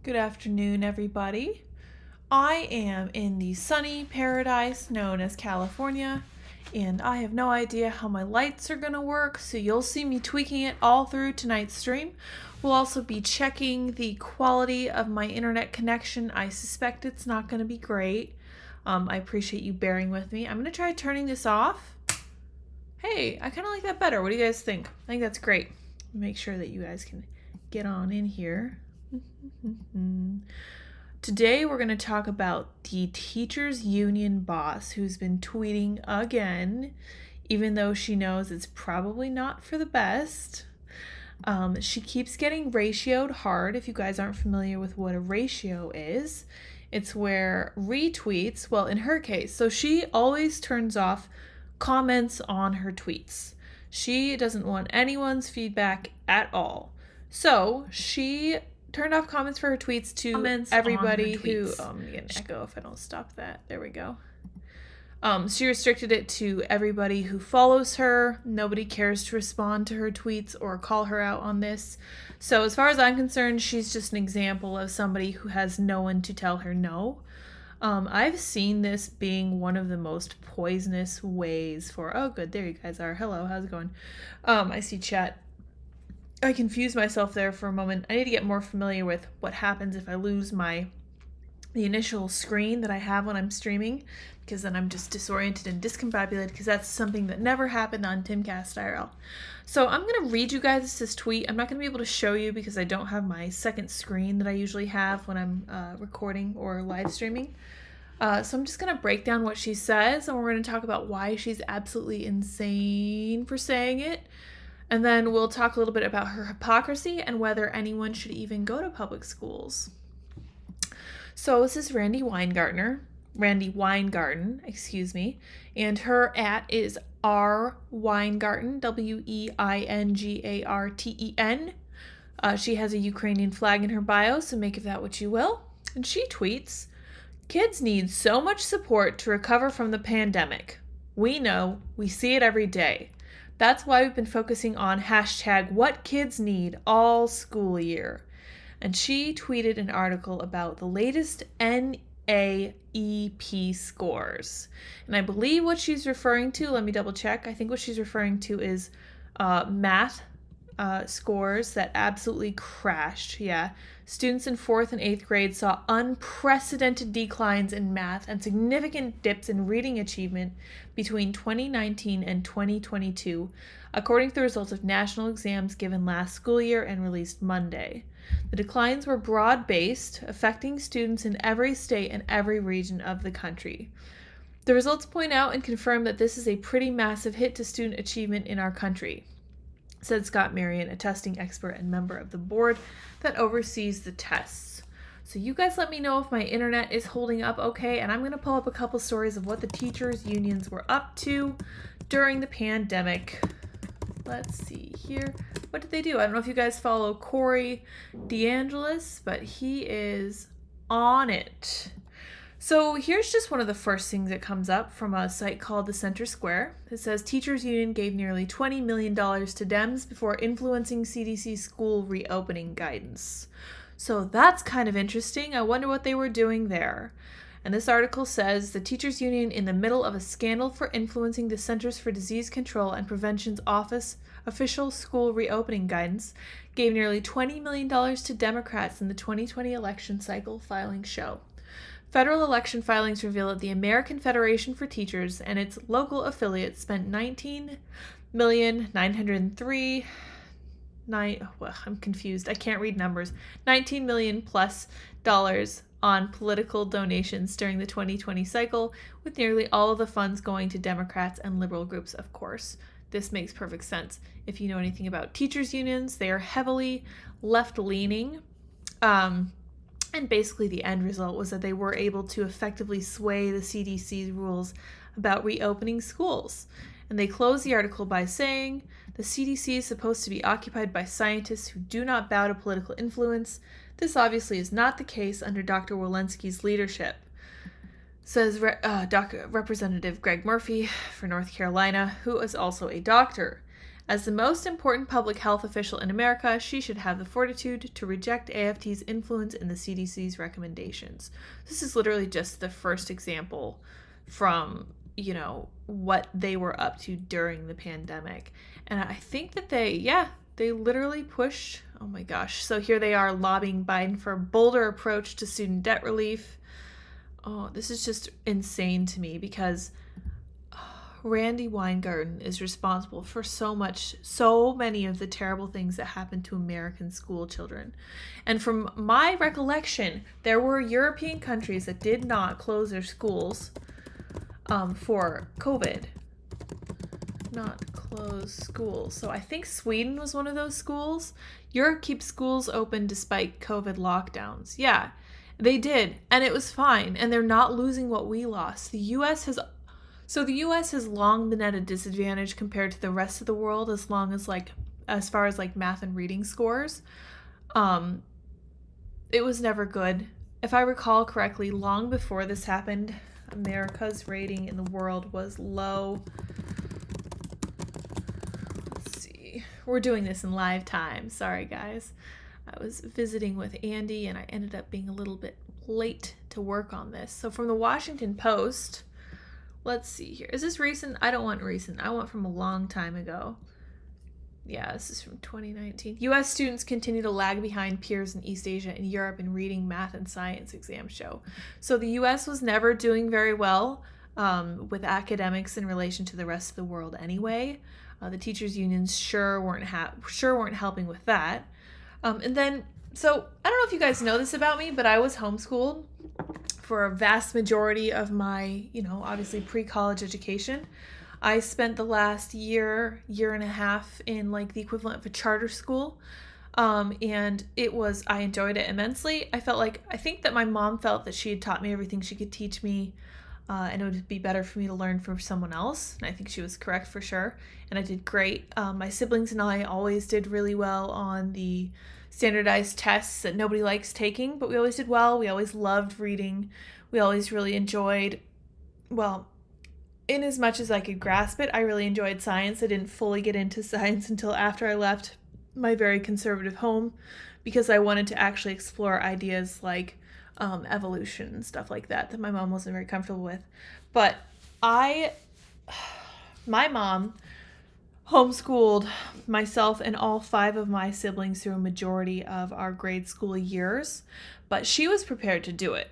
Good afternoon, everybody. I am in the sunny paradise known as California, and I have no idea how my lights are going to work, so you'll see me tweaking it all through tonight's stream. We'll also be checking the quality of my internet connection. I suspect it's not going to be great. I appreciate you bearing with me. I'm going to try turning this off. Hey, I kind of like that better. What do you guys think? I think that's great. Make sure that you guys can get on in here. Today we're going to talk about the teachers union boss who's been tweeting again, even though she knows it's probably not for the best. She keeps getting ratioed hard. If you guys aren't familiar with what a ratio is, it's where retweets, well, in her case, so she always turns off comments on her tweets. She doesn't want anyone's feedback at all. So she turned off comments for her tweets to everybody who, I'm gonna get an echo if I don't stop that. There we go. She restricted it to everybody who follows her. Nobody cares to respond to her tweets or call her out on this. So as far as I'm concerned, she's just an example of somebody who has no one to tell her no. I've seen this being one of the most poisonous ways for, oh good, there you guys are. Hello, how's it going? I see chat. I confused myself there for a moment. I need to get more familiar with what happens if I lose the initial screen that I have when I'm streaming, because then I'm just disoriented and discombobulated, because that's something that never happened on Timcast IRL. So I'm going to read you guys this tweet. I'm not going to be able to show you because I don't have my second screen that I usually have when I'm recording or live streaming. So I'm just going to break down what she says, and we're going to talk about why she's absolutely insane for saying it. And then we'll talk a little bit about her hypocrisy and whether anyone should even go to public schools. So this is Randy Weingarten, and her @ is R.Weingarten, Weingarten. She has a Ukrainian flag in her bio, so make of that what you will. And she tweets, "Kids need so much support to recover from the pandemic. We know, we see it every day. That's why we've been focusing on #WhatKidsNeed all school year." And she tweeted an article about the latest NAEP scores. And I believe what she's referring to, let me double check, I think what she's referring to is math scores that absolutely crashed. Yeah. Students in 4th and 8th grade saw unprecedented declines in math and significant dips in reading achievement between 2019 and 2022, according to the results of national exams given last school year and released Monday. The declines were broad-based, affecting students in every state and every region of the country. The results point out and confirm that this is a pretty massive hit to student achievement in our country, said Scott Marion, a testing expert and member of the board that oversees the tests. So you guys let me know if my internet is holding up okay, and I'm going to pull up a couple stories of what the teachers' unions were up to during the pandemic. Let's see here. What did they do? I don't know if you guys follow Corey DeAngelis, but he is on it. So here's just one of the first things that comes up from a site called the Center Square. It says teachers union gave nearly $20 million to Dems before influencing CDC school reopening guidance. So that's kind of interesting. I wonder what they were doing there. And this article says the teachers union, in the middle of a scandal for influencing the Centers for Disease Control and Prevention's office official school reopening guidance, gave nearly $20 million to Democrats in the 2020 election cycle, filings show. Federal election filings reveal that the American Federation for Teachers and its local affiliates spent I'm confused. I can't read numbers. $19 million plus on political donations during the 2020 cycle, with nearly all of the funds going to Democrats and liberal groups, of course. This makes perfect sense. If you know anything about teachers' unions, they are heavily left-leaning. And basically the end result was that they were able to effectively sway the CDC's rules about reopening schools. And they close the article by saying, the CDC is supposed to be occupied by scientists who do not bow to political influence. This obviously is not the case under Dr. Walensky's leadership, says Representative Greg Murphy for North Carolina, who is also a doctor. As the most important public health official in America, she should have the fortitude to reject AFT's influence in the CDC's recommendations. This is literally just the first example from, what they were up to during the pandemic. And I think that they literally pushed, oh my gosh. So here they are lobbying Biden for a bolder approach to student debt relief. Oh, this is just insane to me because Randy Weingarten is responsible for so many of the terrible things that happen to American school children. And from my recollection, there were European countries that did not close their schools for COVID. Not close schools. So I think Sweden was one of those schools. Europe keeps schools open despite COVID lockdowns. Yeah, they did. And it was fine. And they're not losing what we lost. The U.S. has long been at a disadvantage compared to the rest of the world as far as math and reading scores. It was never good. If I recall correctly, long before this happened, America's rating in the world was low. Let's see. We're doing this in live time. Sorry, guys. I was visiting with Andy and I ended up being a little bit late to work on this. So from the Washington Post, let's see here. Is this recent? I don't want recent. I want from a long time ago. Yeah, this is from 2019. U.S. students continue to lag behind peers in East Asia and Europe in reading, math, and science, exams show. So the U.S. was never doing very well with academics in relation to the rest of the world anyway. The teachers' unions sure weren't helping with that. And then, so I don't know if you guys know this about me, but I was homeschooled for a vast majority of my, obviously pre-college education. I spent the last year and a half in the equivalent of a charter school. And I enjoyed it immensely. I think that my mom felt that she had taught me everything she could teach me, and it would be better for me to learn from someone else. And I think she was correct for sure. And I did great. My siblings and I always did really well on the standardized tests that nobody likes taking, but we always did well. We always loved reading. We always really enjoyed, in as much as I could grasp it, I really enjoyed science. I didn't fully get into science until after I left my very conservative home because I wanted to actually explore ideas like evolution and stuff like that my mom wasn't very comfortable with. But my mom homeschooled myself and all 5 of my siblings through a majority of our grade school years, but she was prepared to do it.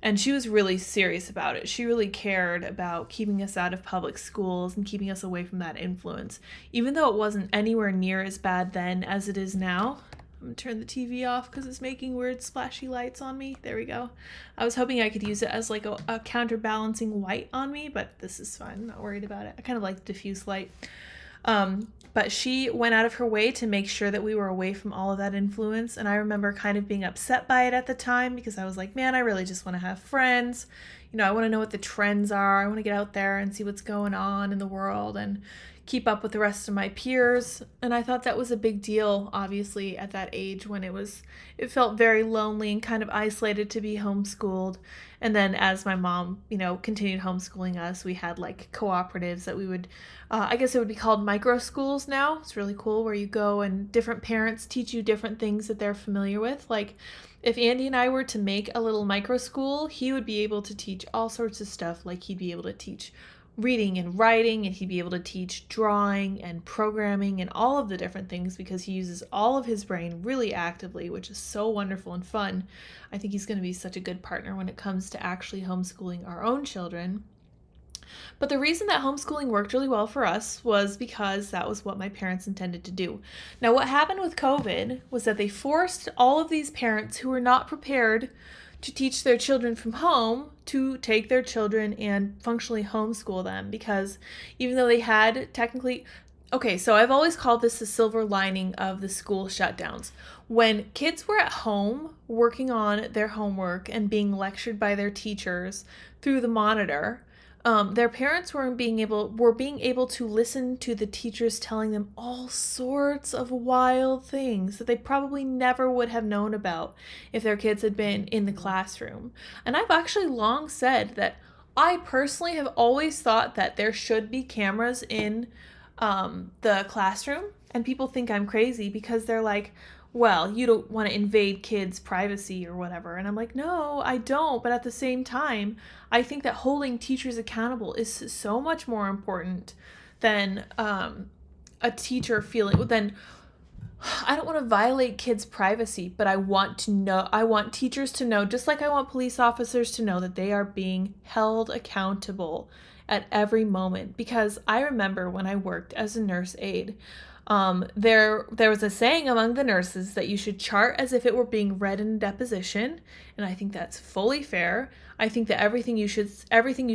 And she was really serious about it. She really cared about keeping us out of public schools and keeping us away from that influence, even though it wasn't anywhere near as bad then as it is now. I'm going to turn the TV off because it's making weird splashy lights on me. There we go. I was hoping I could use it as a counterbalancing white on me, but this is fine. I'm not worried about it. I kind of like diffuse light. But she went out of her way to make sure that we were away from all of that influence. And I remember kind of being upset by it at the time because I was like, man, I really just want to have friends. I want to know what the trends are. I want to get out there and see what's going on in the world and keep up with the rest of my peers. And I thought that was a big deal, obviously, at that age when it felt very lonely and kind of isolated to be homeschooled. And then as my mom, continued homeschooling us, we had cooperatives that we would, I guess it would be called micro schools now. It's really cool where you go and different parents teach you different things that they're familiar with. If Andy and I were to make a little micro school, he would be able to teach all sorts of stuff. He'd be able to teach reading and writing, and he'd be able to teach drawing and programming and all of the different things because he uses all of his brain really actively, which is so wonderful and fun. I think he's going to be such a good partner when it comes to actually homeschooling our own children. But the reason that homeschooling worked really well for us was because that was what my parents intended to do. Now, what happened with COVID was that they forced all of these parents who were not prepared to teach their children from home to take their children and functionally homeschool them, because even though they had technically, so I've always called this the silver lining of the school shutdowns. When kids were at home working on their homework and being lectured by their teachers through the monitor, their parents were being able to listen to the teachers telling them all sorts of wild things that they probably never would have known about if their kids had been in the classroom. And I've actually long said that I personally have always thought that there should be cameras in the classroom, and people think I'm crazy because they're like, well, you don't want to invade kids' privacy or whatever. And I'm like, no, I don't. But at the same time, I think that holding teachers accountable is so much more important than a teacher feeling, than I don't want to violate kids' privacy, but I want teachers to know, just like I want police officers to know, that they are being held accountable at every moment. Because I remember when I worked as a nurse aide, there was a saying among the nurses that you should chart as if it were being read in a deposition, and I think that's fully fair. I think that everything you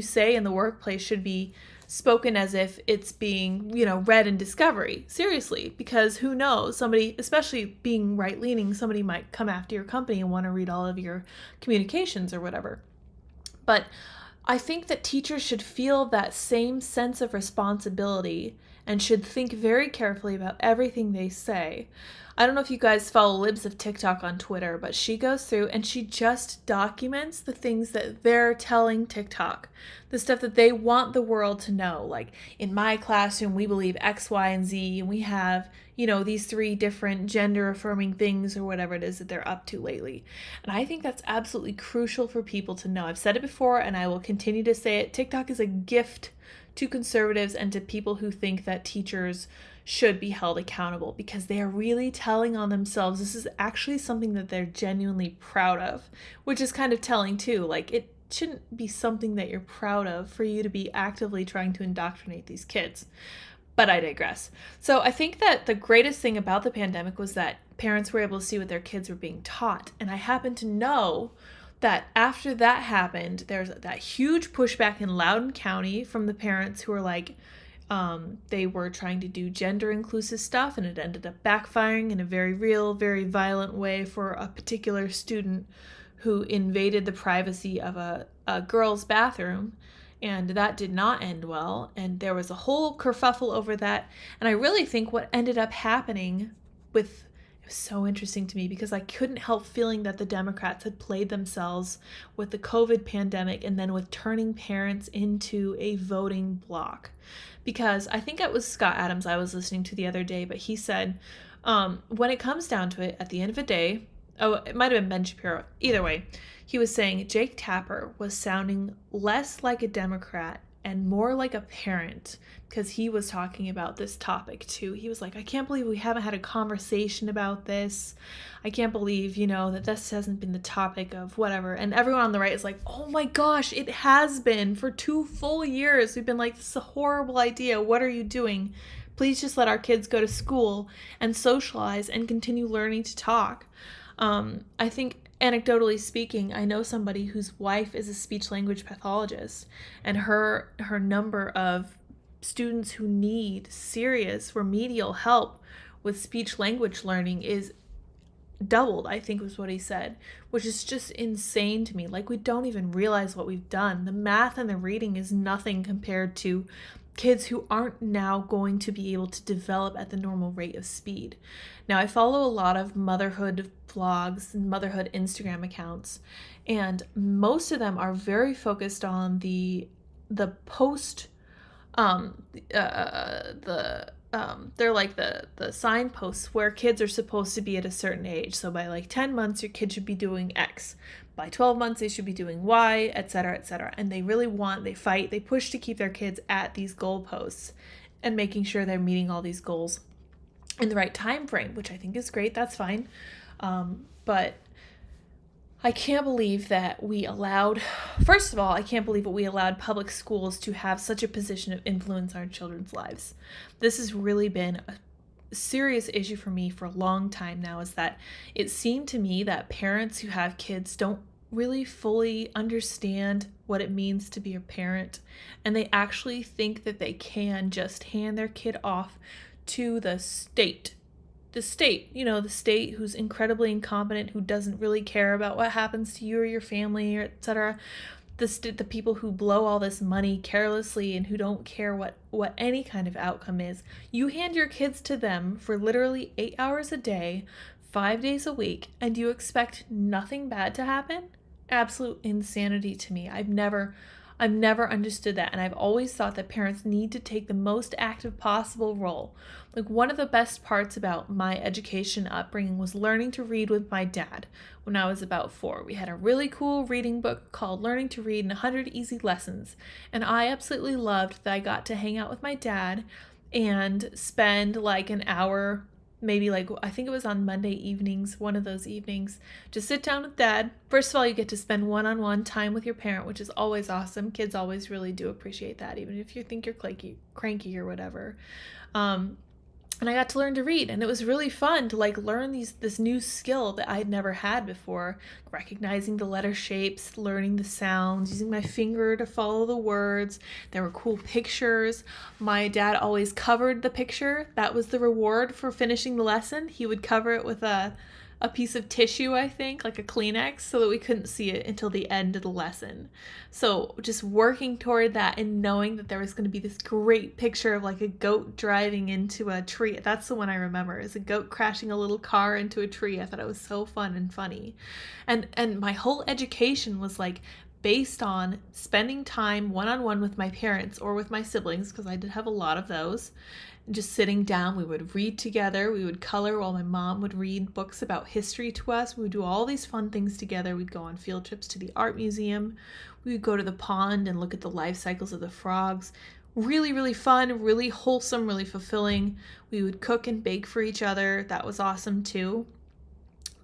say in the workplace should be spoken as if it's being, read in discovery. Seriously, because who knows? Somebody, especially being right-leaning, somebody might come after your company and want to read all of your communications or whatever. But I think that teachers should feel that same sense of responsibility and should think very carefully about everything they say. I don't know if you guys follow Libs of TikTok on Twitter, but she goes through and she just documents the things that they're telling TikTok, the stuff that they want the world to know. Like, in my classroom, we believe X, Y, and Z, and we have, these 3 different gender affirming things or whatever it is that they're up to lately. And I think that's absolutely crucial for people to know. I've said it before and I will continue to say it. TikTok is a gift to conservatives and to people who think that teachers should be held accountable, because they are really telling on themselves. This is actually something that they're genuinely proud of, which is kind of telling too. Like, it shouldn't be something that you're proud of for you to be actively trying to indoctrinate these kids. But I digress. So I think that the greatest thing about the pandemic was that parents were able to see what their kids were being taught. And I happen to know that after that happened, there's that huge pushback in Loudoun County from the parents who were like, they were trying to do gender inclusive stuff, and it ended up backfiring in a very real, very violent way for a particular student who invaded the privacy of a girl's bathroom. And that did not end well. And there was a whole kerfuffle over that. And I really think what ended up happening with, it was so interesting to me because I couldn't help feeling that the Democrats had played themselves with the COVID pandemic and then with turning parents into a voting bloc. Because I think it was Scott Adams I was listening to the other day, but he said, when it comes down to it, at the end of the day, it might have been Ben Shapiro, either way, he was saying Jake Tapper was sounding less like a Democrat and more like a parent, because he was talking about this topic too. He was like, I can't believe we haven't had a conversation about this. I can't believe, that this hasn't been the topic of whatever. And everyone on the right is like, oh my gosh, it has been for 2 full years. We've been like, this is a horrible idea. What are you doing? Please just let our kids go to school and socialize and continue learning to talk. I think, anecdotally speaking, I know somebody whose wife is a speech language pathologist, and her number of students who need serious remedial help with speech language learning is doubled, I think was what he said, which is just insane to me. Like, we don't even realize what we've done. The math and the reading is nothing compared to kids who aren't now going to be able to develop at the normal rate of speed. Now, I follow a lot of motherhood vlogs and motherhood Instagram accounts, and most of them are very focused on the post they're like the signposts where kids are supposed to be at a certain age. So by like 10 months your kid should be doing X, by 12 months they should be doing Y, etc., etc. And they really they fight, they push to keep their kids at these goalposts and making sure they're meeting all these goals in the right time frame, which I think is great. That's fine. But I can't believe that first of all, I can't believe that we allowed public schools to have such a position of influence on our children's lives. This has really been a serious issue for me for a long time now, is that it seemed to me that parents who have kids don't really fully understand what it means to be a parent, and they actually think that they can just hand their kid off to the state, the state who's incredibly incompetent, who doesn't really care about what happens to you or your family, or etc. The people who blow all this money carelessly and who don't care what any kind of outcome is. You hand your kids to them for literally 8 hours a day, 5 days a week, and you expect nothing bad to happen? Absolute insanity to me. I'm I've never understood that, and I've always thought that parents need to take the most active possible role. Like, one of the best parts about my education upbringing was learning to read with my dad when I was about 4. We had a really cool reading book called Learning to Read in 100 Easy Lessons, and I absolutely loved that I got to hang out with my dad and spend like an hour, maybe, like, I think it was on Monday evenings, one of those evenings, just sit down with dad. First of all, you get to spend one-on-one time with your parent, which is always awesome. Kids always really do appreciate that, even if you think you're cranky or whatever. And I got to learn to read, and it was really fun to like learn this new skill that I had never had before, recognizing the letter shapes, learning the sounds, using my finger to follow the words. There were cool pictures. My dad always covered the picture. That was the reward for finishing the lesson. He would cover it with a piece of tissue, I think, like a Kleenex, so that we couldn't see it until the end of the lesson. So just working toward that and knowing that there was going to be this great picture of like a goat driving into a tree. That's the one I remember, is a goat crashing a little car into a tree. I thought it was so fun and funny. And my whole education was like based on spending time one-on-one with my parents or with my siblings, because I did have a lot of those. Just sitting down, we would read together, we would color while my mom would read books about history to us. We would do all these fun things together. We'd go on field trips to the art museum. We would go to the pond and look at the life cycles of the frogs. Really, really fun, really wholesome, really fulfilling. We would cook and bake for each other. That was awesome too.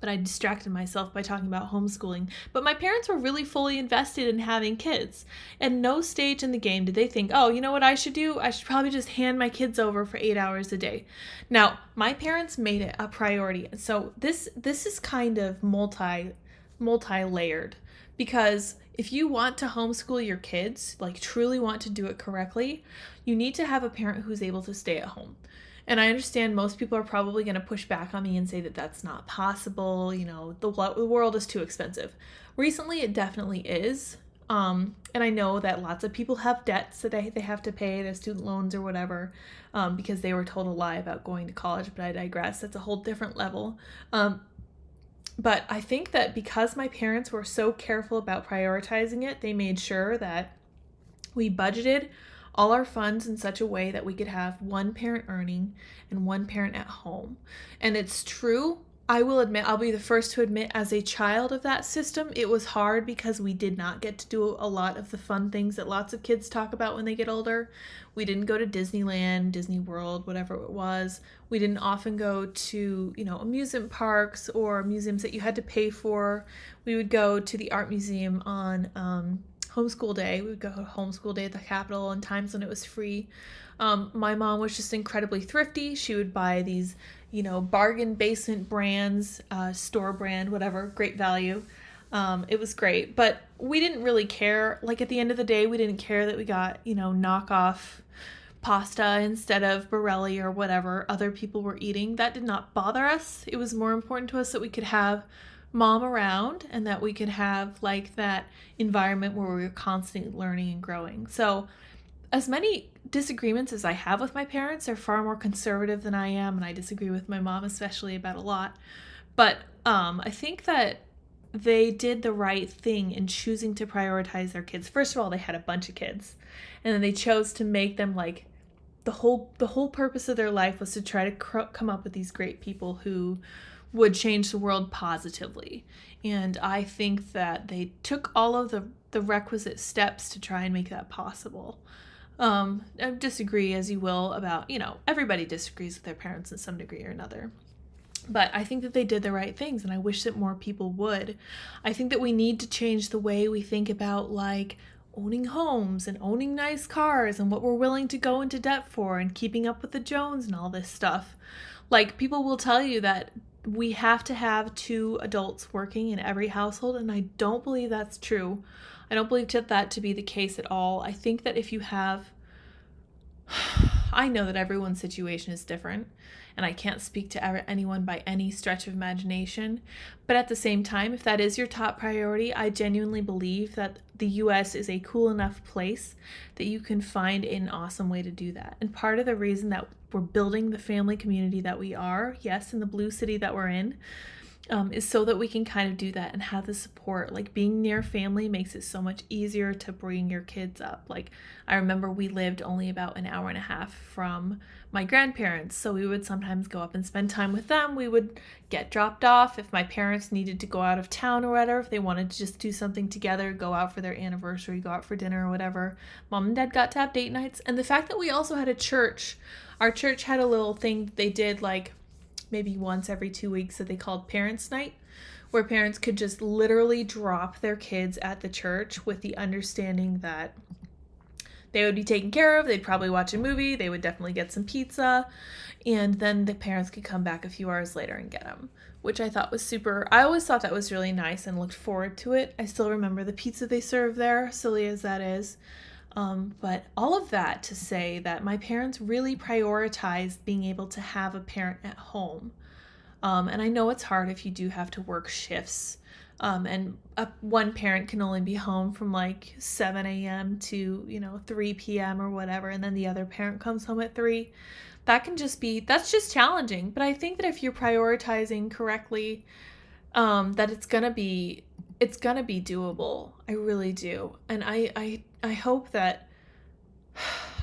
But I distracted myself by talking about homeschooling. But my parents were really fully invested in having kids. At no stage in the game did they think, oh, you know what I should do? I should probably just hand my kids over for 8 hours a day. Now, my parents made it a priority. So this is kind of multi-layered, because if you want to homeschool your kids, like truly want to do it correctly, you need to have a parent who's able to stay at home. And I understand most people are probably going to push back on me and say that that's not possible. You know, the world is too expensive. Recently, it definitely is. And I know that lots of people have debts that they have to pay, their student loans or whatever, because they were told a lie about going to college. But I digress. That's a whole different level. But I think that because my parents were so careful about prioritizing it, they made sure that we budgeted all our funds in such a way that we could have one parent earning and one parent at home. And it's true, I will admit, I'll be the first to admit, as a child of that system, it was hard because we did not get to do a lot of the fun things that lots of kids talk about when they get older. We didn't go to Disneyland, Disney World, whatever it was. We didn't often go to, amusement parks or museums that you had to pay for. We would go to the art museum on homeschool day. We would go to homeschool day at the Capitol and times when it was free. My mom was just incredibly thrifty. She would buy these, bargain basement brands, store brand, whatever, great value. It was great, but we didn't really care. Like, at the end of the day, we didn't care that we got, knockoff pasta instead of Borelli or whatever other people were eating. That did not bother us. It was more important to us that we could have mom around and that we could have like that environment where we were constantly learning and growing. So as many disagreements as I have with my parents, they're far more conservative than I am, and I disagree with my mom especially about a lot. But I think that they did the right thing in choosing to prioritize their kids. First of all, they had a bunch of kids, and then they chose to make them like the whole purpose of their life was to try to come up with these great people who would change the world positively. And I think that they took all of the requisite steps to try and make that possible. I disagree, as you will, about, everybody disagrees with their parents in some degree or another. But I think that they did the right things, and I wish that more people would. I think that we need to change the way we think about, like, owning homes and owning nice cars and what we're willing to go into debt for and keeping up with the Jones and all this stuff. Like, people will tell you that we have to have 2 adults working in every household, and I don't believe that's true. I don't believe that to be the case at all. I think that if you have, I know that everyone's situation is different, and I can't speak to anyone by any stretch of imagination, but at the same time, if that is your top priority, I genuinely believe that the US is a cool enough place that you can find an awesome way to do that. And part of the reason that we're building the family community that we are, yes, in the blue city that we're in, is so that we can kind of do that and have the support. Like being near family makes it so much easier to bring your kids up. Like I remember we lived only about an hour and a half from my grandparents, so we would sometimes go up and spend time with them. We would get dropped off if my parents needed to go out of town or whatever, if they wanted to just do something together, go out for their anniversary, go out for dinner or whatever. Mom and dad got to have date nights. And the fact that we also had a church, our church had a little thing they did like maybe once every 2 weeks that they called Parents' Night, where parents could just literally drop their kids at the church with the understanding that they would be taken care of. They'd probably watch a movie. They would definitely get some pizza. And then the parents could come back a few hours later and get them, which I thought was super. I always thought that was really nice and looked forward to it. I still remember the pizza they serve there, silly as that is. But all of that to say that my parents really prioritized being able to have a parent at home. And I know it's hard if you do have to work shifts. And one parent can only be home from like 7 a.m. to, 3 p.m. or whatever. And then the other parent comes home at 3. That's just challenging. But I think that if you're prioritizing correctly, that it's gonna be doable. I really do. And I hope that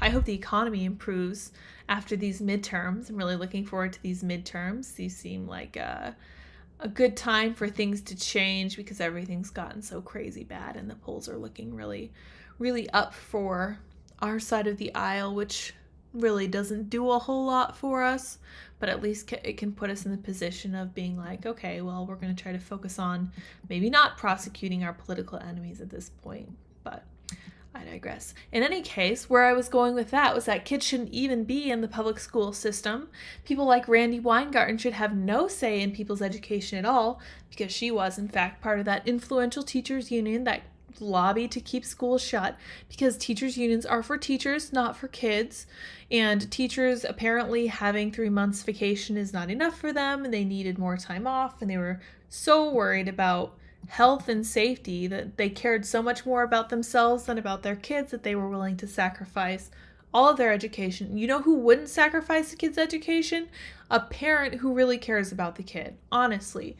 I hope the economy improves after these midterms. I'm really looking forward to these midterms. These seem like a good time for things to change because everything's gotten so crazy bad and the polls are looking really, really up for our side of the aisle, which really doesn't do a whole lot for us, but at least it can put us in the position of being like, okay, well, we're going to try to focus on maybe not prosecuting our political enemies at this point, but I digress. In any case, where I was going with that was that kids shouldn't even be in the public school system. People like Randy Weingarten should have no say in people's education at all, because she was, in fact, part of that influential teachers union that lobbied to keep schools shut, because teachers unions are for teachers, not for kids. And teachers apparently having 3 months vacation is not enough for them, and they needed more time off, and they were so worried about health and safety that they cared so much more about themselves than about their kids that they were willing to sacrifice all of their education. You know who wouldn't sacrifice the kid's education? A parent who really cares about the kid. Honestly,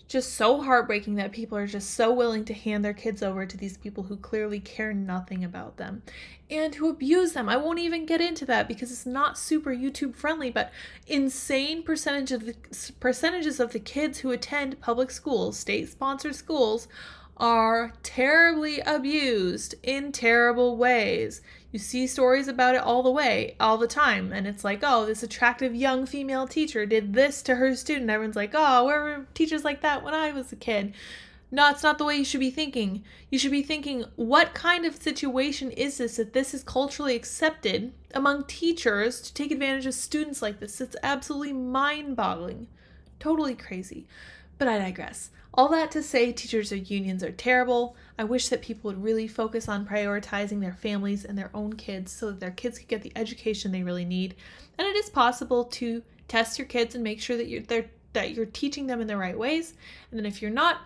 just so heartbreaking that people are just so willing to hand their kids over to these people who clearly care nothing about them and who abuse them. I won't even get into that because it's not super YouTube friendly, but insane percentages of the kids who attend public schools, state-sponsored schools, are terribly abused in terrible ways. You see stories about it all the time, and it's like, oh, this attractive young female teacher did this to her student. Everyone's like, oh, where were teachers like that when I was a kid? No, it's not the way you should be thinking. You should be thinking, what kind of situation is this that this is culturally accepted among teachers to take advantage of students like this? It's absolutely mind-boggling. Totally crazy. But I digress. All that to say, teachers' unions are terrible. I wish that people would really focus on prioritizing their families and their own kids so that their kids could get the education they really need. And it is possible to test your kids and make sure that you're teaching them in the right ways. And then if you're not,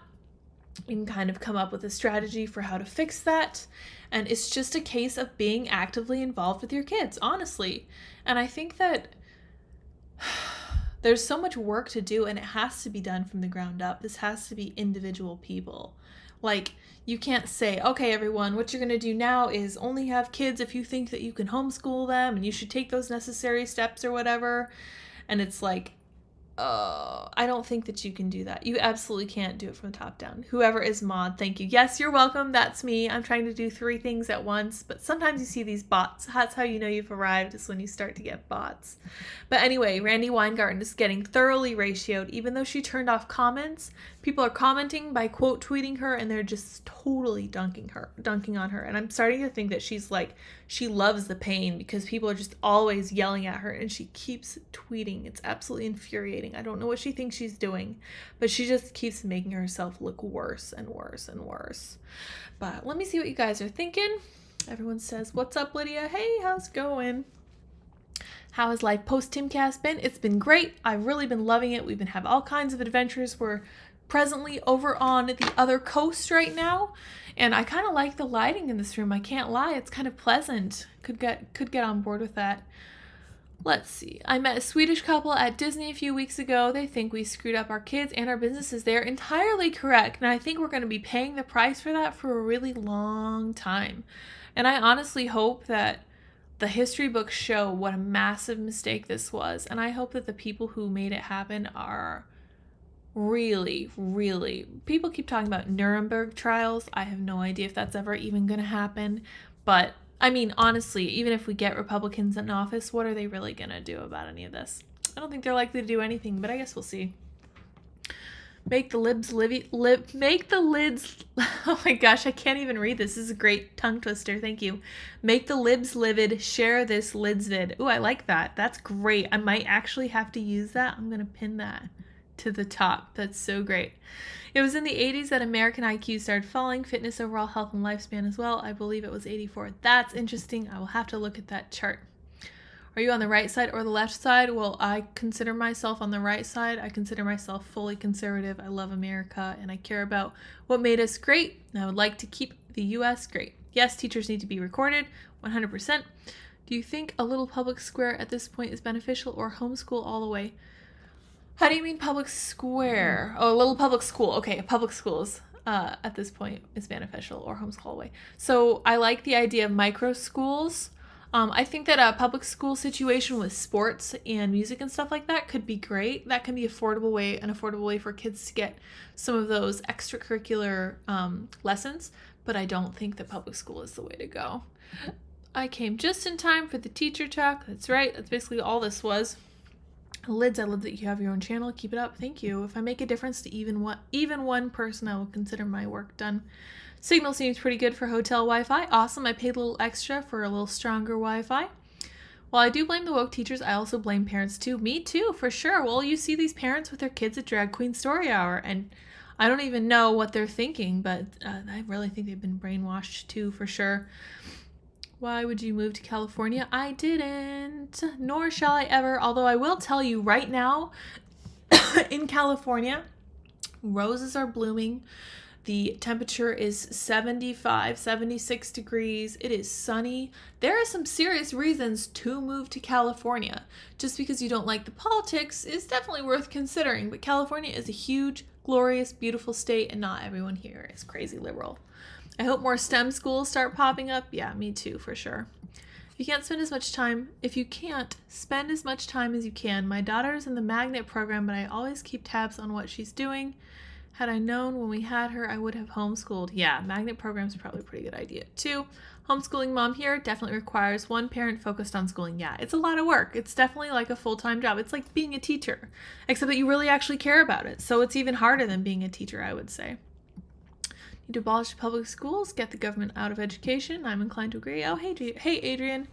you can kind of come up with a strategy for how to fix that. And it's just a case of being actively involved with your kids, honestly. And I think that there's so much work to do, and it has to be done from the ground up. This has to be individual people. Like, you can't say, okay, everyone, what you're going to do now is only have kids if you think that you can homeschool them, and you should take those necessary steps or whatever. And it's like, I don't think that you can do that. You absolutely can't do it from the top down. Whoever is mod, thank you. Yes, you're welcome. That's me. I'm trying to do 3 things at once, but sometimes you see these bots. That's how you know you've arrived, is when you start to get bots. But anyway, Randy Weingarten is getting thoroughly ratioed. Even though she turned off comments, people are commenting by quote tweeting her, and they're just totally dunking on her. And I'm starting to think that she loves the pain, because people are just always yelling at her, and she keeps tweeting. It's absolutely infuriating. I don't know what she thinks she's doing, but she just keeps making herself look worse and worse and worse. But let me see what you guys are thinking. Everyone says, what's up, Lydia? Hey, how's it going? How has life post-Timcast been? It's been great. I've really been loving it. We've been having all kinds of adventures. We're presently over on the other coast right now, and I kind of like the lighting in this room. I can't lie. It's kind of pleasant. Could get on board with that. Let's see. I met a Swedish couple at Disney a few weeks ago. They think we screwed up our kids and our businesses. They're entirely correct. And I think we're going to be paying the price for that for a really long time. And I honestly hope that the history books show what a massive mistake this was. And I hope that the people who made it happen are really, really. People keep talking about Nuremberg trials. I have no idea if that's ever even going to happen. But I mean, honestly, even if we get Republicans in office, what are they really going to do about any of this? I don't think they're likely to do anything, but I guess we'll see. Make the lids make the lids. Oh my gosh, I can't even read this. This is a great tongue twister. Thank you. Make the libs livid. Share this lids vid. Ooh, I like that. That's great. I might actually have to use that. I'm going to pin that to the top. That's so great. It was in the 80s that American IQ started falling, fitness, overall health, and lifespan as well. I believe it was 84. That's interesting. I will have to look at that chart. Are you on the right side or the left side? Well, I consider myself on the right side. I consider myself fully conservative. I love America, and I care about what made us great, and I would like to keep the U.S. great. Yes, teachers need to be recorded, 100%. Do you think a little public square at this point is beneficial, or homeschool all the way? How do you mean public square? Oh, a little public school. Okay, public schools at this point is beneficial, or homeschool all the way. So I like the idea of micro schools. I think that a public school situation with sports and music and stuff like that could be great. That can be an affordable way for kids to get some of those extracurricular lessons. But I don't think that public school is the way to go. I came just in time for the teacher talk. That's right. That's basically all this was. Lids, I love that you have your own channel. Keep it up. Thank you. If I make a difference to even one person, I will consider my work done. Signal seems pretty good for hotel Wi-Fi. Awesome. I paid a little extra for a little stronger Wi-Fi. While I do blame the woke teachers, I also blame parents too. Me too, for sure. Well, you see these parents with their kids at Drag Queen Story Hour, and I don't even know what they're thinking, but I really think they've been brainwashed too, for sure. Why would you move to California? I didn't, nor shall I ever, although I will tell you right now, in California, roses are blooming. The temperature is 75, 76 degrees. It is sunny. There are some serious reasons to move to California. Just because you don't like the politics is definitely worth considering, but California is a huge, glorious, beautiful state, and not everyone here is crazy liberal. I hope more STEM schools start popping up. Yeah, me too, for sure. If you can't spend as much time, spend as much time as you can. My daughter's in the magnet program, but I always keep tabs on what she's doing. Had I known when we had her, I would have homeschooled. Yeah, magnet program's probably a pretty good idea too. Homeschooling mom here definitely requires one parent focused on schooling. Yeah, it's a lot of work. It's definitely like a full-time job. It's like being a teacher, except that you really actually care about it. So it's even harder than being a teacher, I would say. Need to abolish public schools, get the government out of education. I'm inclined to agree. Oh, hey Adrian.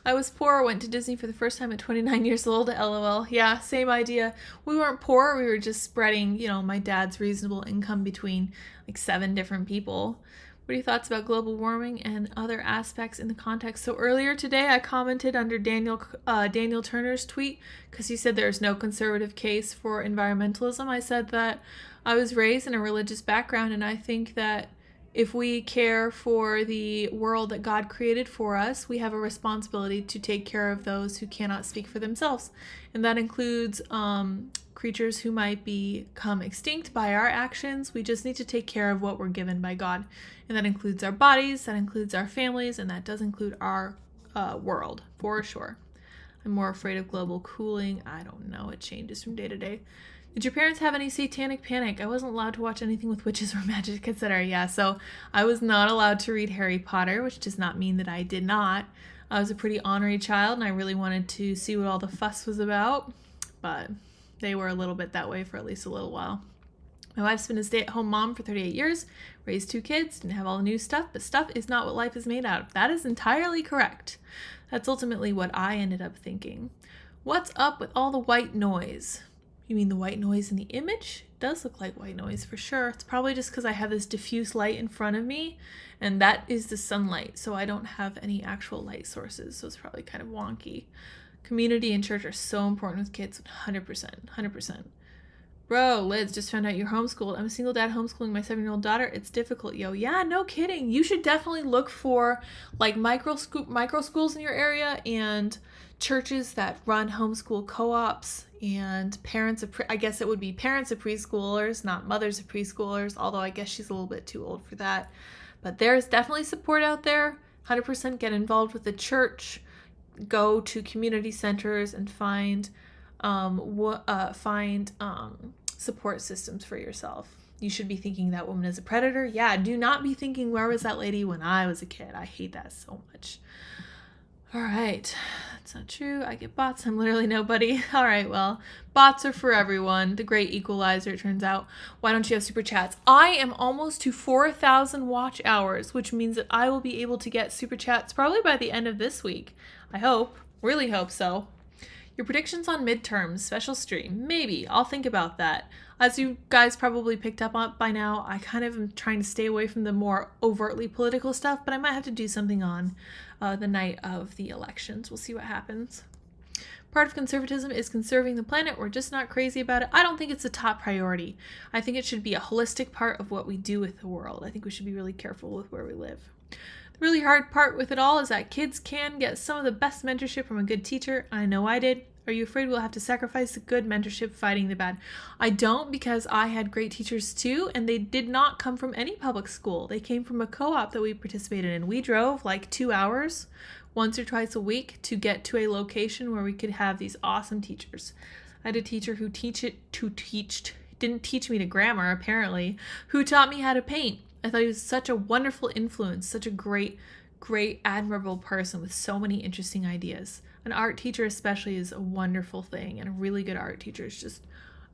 I was poor, went to Disney for the first time at 29 years old, LOL. Yeah, same idea. We weren't poor, we were just spreading, my dad's reasonable income between like 7 different people. What are your thoughts about global warming and other aspects in the context? So earlier today, I commented under Daniel Turner's tweet because he said there's no conservative case for environmentalism. I said that I was raised in a religious background, and I think that if we care for the world that God created for us, we have a responsibility to take care of those who cannot speak for themselves. And that includes creatures who might become extinct by our actions. We just need to take care of what we're given by God. And that includes our bodies, that includes our families, and that does include our world, for sure. I'm more afraid of global cooling. I don't know. It changes from day to day. Did your parents have any satanic panic? I wasn't allowed to watch anything with witches or magic, etc. Yeah, so I was not allowed to read Harry Potter, which does not mean that I did not. I was a pretty ornery child, and I really wanted to see what all the fuss was about, but they were a little bit that way for at least a little while. My wife's been a stay-at-home mom for 38 years, raised 2 kids, didn't have all the new stuff, but stuff is not what life is made out of. That is entirely correct. That's ultimately what I ended up thinking. What's up with all the white noise? You mean the white noise in the image? It does look like white noise for sure. It's probably just because I have this diffuse light in front of me, and that is the sunlight, so I don't have any actual light sources, so it's probably kind of wonky. Community and church are so important with kids, 100%. Bro, Liz, just found out you're homeschooled. I'm a single dad homeschooling my 7-year-old daughter. It's difficult, yo. Yeah, no kidding. You should definitely look for like micro schools in your area and churches that run homeschool co-ops and I guess it would be parents of preschoolers, not mothers of preschoolers, although I guess she's a little bit too old for that. But there's definitely support out there. 100% get involved with the church. Go to community centers and find support systems for yourself. You should be thinking that woman is a predator. Yeah, do not be thinking, where was that lady when I was a kid? I hate that so much. All right, that's not true. I get bots. I'm literally nobody. All right, well, bots are for everyone. The great equalizer, it turns out. Why don't you have super chats? I am almost to 4,000 watch hours, which means that I will be able to get super chats probably by the end of this week. I hope. Really hope so. Your predictions on midterms, special stream. Maybe. I'll think about that. As you guys probably picked up on by now, I kind of am trying to stay away from the more overtly political stuff, but I might have to do something on the night of the elections. We'll see what happens. Part of conservatism is conserving the planet. We're just not crazy about it. I don't think it's a top priority. I think it should be a holistic part of what we do with the world. I think we should be really careful with where we live. The really hard part with it all is that kids can get some of the best mentorship from a good teacher. I know I did. Are you afraid we'll have to sacrifice the good mentorship fighting the bad? I don't, because I had great teachers too, and they did not come from any public school. They came from a co-op that we participated in. We drove like 2 hours once or twice a week to get to a location where we could have these awesome teachers. I had a teacher who didn't teach me the grammar, apparently, who taught me how to paint. I thought he was such a wonderful influence, such a great, admirable person with so many interesting ideas. An art teacher especially is a wonderful thing, and a really good art teacher is just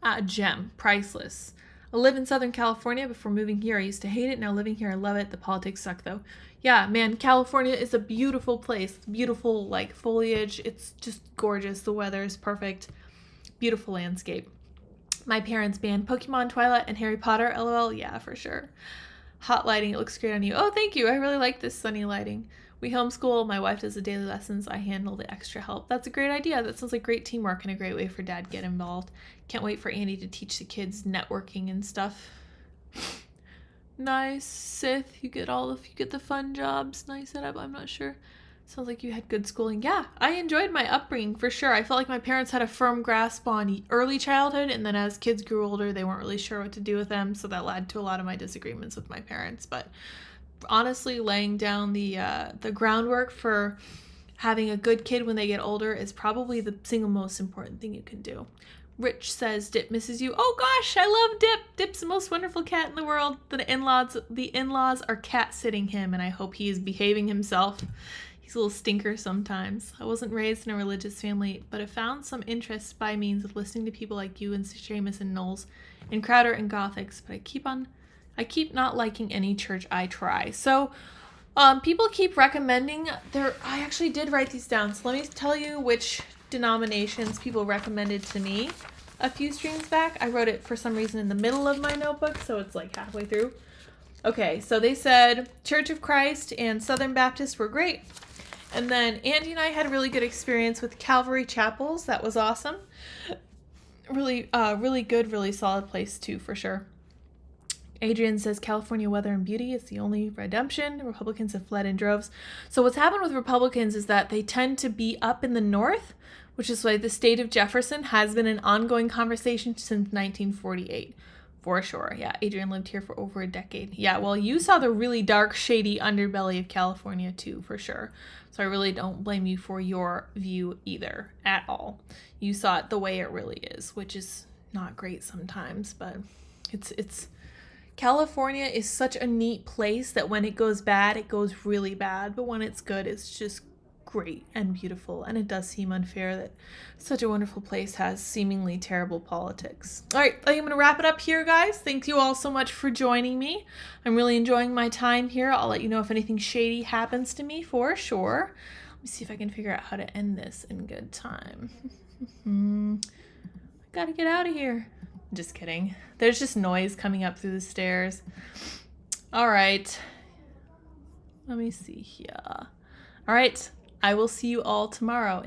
a gem, priceless. I live in Southern California. Before moving here, I used to hate it. Now living here, I love it. The politics suck though. Yeah, man, California is a beautiful place. Beautiful, like, foliage. It's just gorgeous. The weather is perfect. Beautiful landscape. My parents banned Pokemon, Twilight, and Harry Potter. LOL. Yeah, for sure. Hot lighting. It looks great on you. Oh, thank you. I really like this sunny lighting. We homeschool. My wife does the daily lessons. I handle the extra help. That's a great idea. That sounds like great teamwork and a great way for Dad to get involved. Can't wait for Andy to teach the kids networking and stuff. Nice, Sith. You get the fun jobs. Nice setup. I'm not sure. Sounds like you had good schooling. Yeah, I enjoyed my upbringing for sure. I felt like my parents had a firm grasp on early childhood, and then as kids grew older, they weren't really sure what to do with them, so that led to a lot of my disagreements with my parents. But honestly, laying down the groundwork for having a good kid when they get older is probably the single most important thing you can do. Rich says Dip misses you. Oh gosh, I love Dip. Dip's the most wonderful cat in the world. The in-laws are cat sitting him, and I hope he is behaving himself. He's a little stinker sometimes. I wasn't raised in a religious family, but I found some interest by means of listening to people like you and Seamus and Knowles and Crowder and Gothics, but I keep not liking any church I try. So people keep recommending I actually did write these down, so let me tell you which denominations people recommended to me a few streams back. I wrote it for some reason in the middle of my notebook, so it's like halfway through. Okay, so they said Church of Christ and Southern Baptist were great. And then Andy and I had a really good experience with Calvary Chapels. That was awesome. Really good, really solid place too, for sure. Adrian says California weather and beauty is the only redemption. Republicans have fled in droves. So what's happened with Republicans is that they tend to be up in the north, which is why the state of Jefferson has been an ongoing conversation since 1948. For sure. Yeah, Adrian lived here for over a decade. Yeah, well, you saw the really dark, shady underbelly of California too, for sure. So I really don't blame you for your view either, at all. You saw it the way it really is, which is not great sometimes, but it's California is such a neat place that when it goes bad, it goes really bad. But when it's good, it's just great and beautiful. And it does seem unfair that such a wonderful place has seemingly terrible politics. All right, I'm going to wrap it up here, guys. Thank you all so much for joining me. I'm really enjoying my time here. I'll let you know if anything shady happens to me for sure. Let me see if I can figure out how to end this in good time. I gotta get out of here. Just kidding. There's just noise coming up through the stairs. All right. Let me see here. All right. I will see you all tomorrow.